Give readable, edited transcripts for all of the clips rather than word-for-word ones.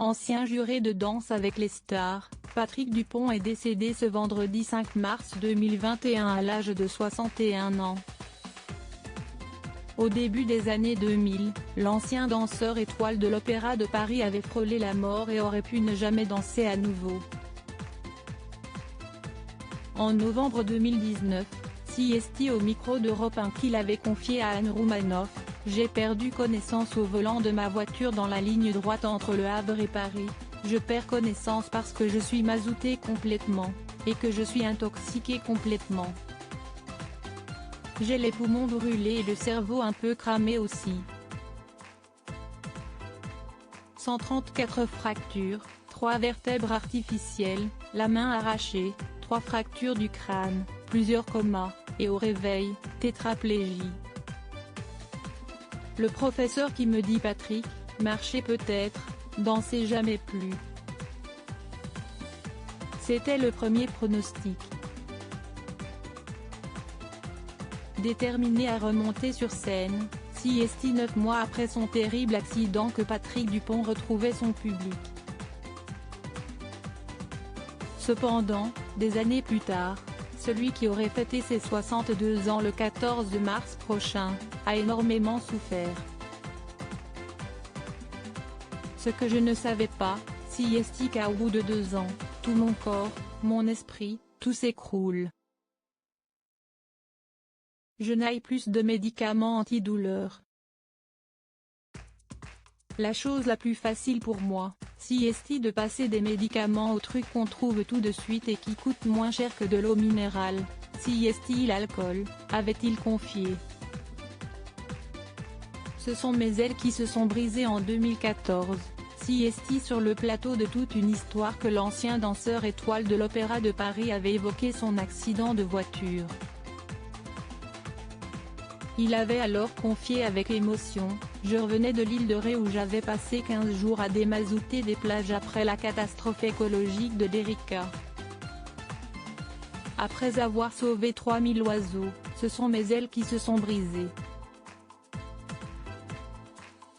Ancien juré de Danse avec les stars, Patrick Dupont est décédé ce vendredi 5 mars 2021 à l'âge de 61 ans. Au début des années 2000, l'ancien danseur étoile de l'Opéra de Paris avait frôlé la mort et aurait pu ne jamais danser à nouveau. En novembre 2019, Siesti au micro d'Europe 1 qu'il avait confié à Anne Roumanoff, « J'ai perdu connaissance au volant de ma voiture dans la ligne droite entre Le Havre et Paris, je perds connaissance parce que je suis mazouté complètement, et que je suis intoxiqué complètement. J'ai les poumons brûlés et le cerveau un peu cramé aussi. 134 fractures, 3 vertèbres artificielles, la main arrachée, 3 fractures du crâne, plusieurs comas, et au réveil, tétraplégie. Le professeur qui me dit Patrick, marchez peut-être, dansez jamais plus. C'était le premier pronostic. Déterminé à remonter sur scène, Siesti 9 mois après son terrible accident que Patrick Dupont retrouvait son public. Cependant, des années plus tard, celui qui aurait fêté ses 62 ans le 14 mars prochain, a énormément souffert. Ce que je ne savais pas, Siesti qu'à bout de 2 ans, tout mon corps, mon esprit, tout s'écroule. Je n'aille plus de médicaments antidouleurs. La chose la plus facile pour moi, Siesti de passer des médicaments aux trucs qu'on trouve tout de suite et qui coûtent moins cher que de l'eau minérale, Siesti l'alcool, avait-il confié. Ce sont mes ailes qui se sont brisées en 2014, Siesti sur le plateau de Toute une histoire que l'ancien danseur étoile de l'Opéra de Paris avait évoqué son accident de voiture. Il avait alors confié avec émotion, « Je revenais de l'île de Ré où j'avais passé 15 jours à démazouter des plages après la catastrophe écologique de l'Erika. Après avoir sauvé 3000 oiseaux, ce sont mes ailes qui se sont brisées.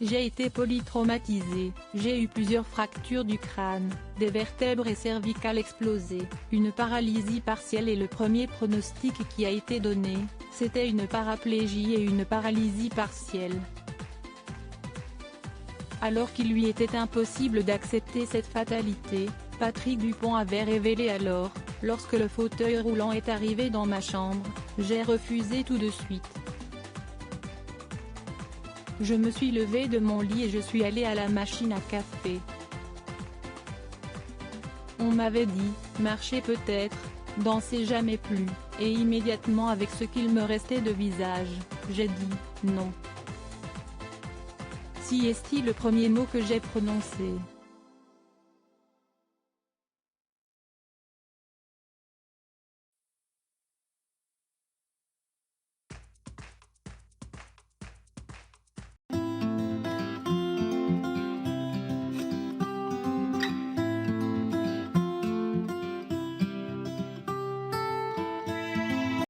J'ai été polytraumatisé, j'ai eu plusieurs fractures du crâne, des vertèbres et cervicales explosées, une paralysie partielle et le premier pronostic qui a été donné, c'était une paraplégie et une paralysie partielle. Alors qu'il lui était impossible d'accepter cette fatalité, Patrick Dupont avait révélé alors, lorsque le fauteuil roulant est arrivé dans ma chambre, j'ai refusé tout de suite. Je me suis levé de mon lit et je suis allé à la machine à café. On m'avait dit, marchez peut-être, dansez jamais plus, et immédiatement avec ce qu'il me restait de visage, j'ai dit, non. Siesti le premier mot que j'ai prononcé.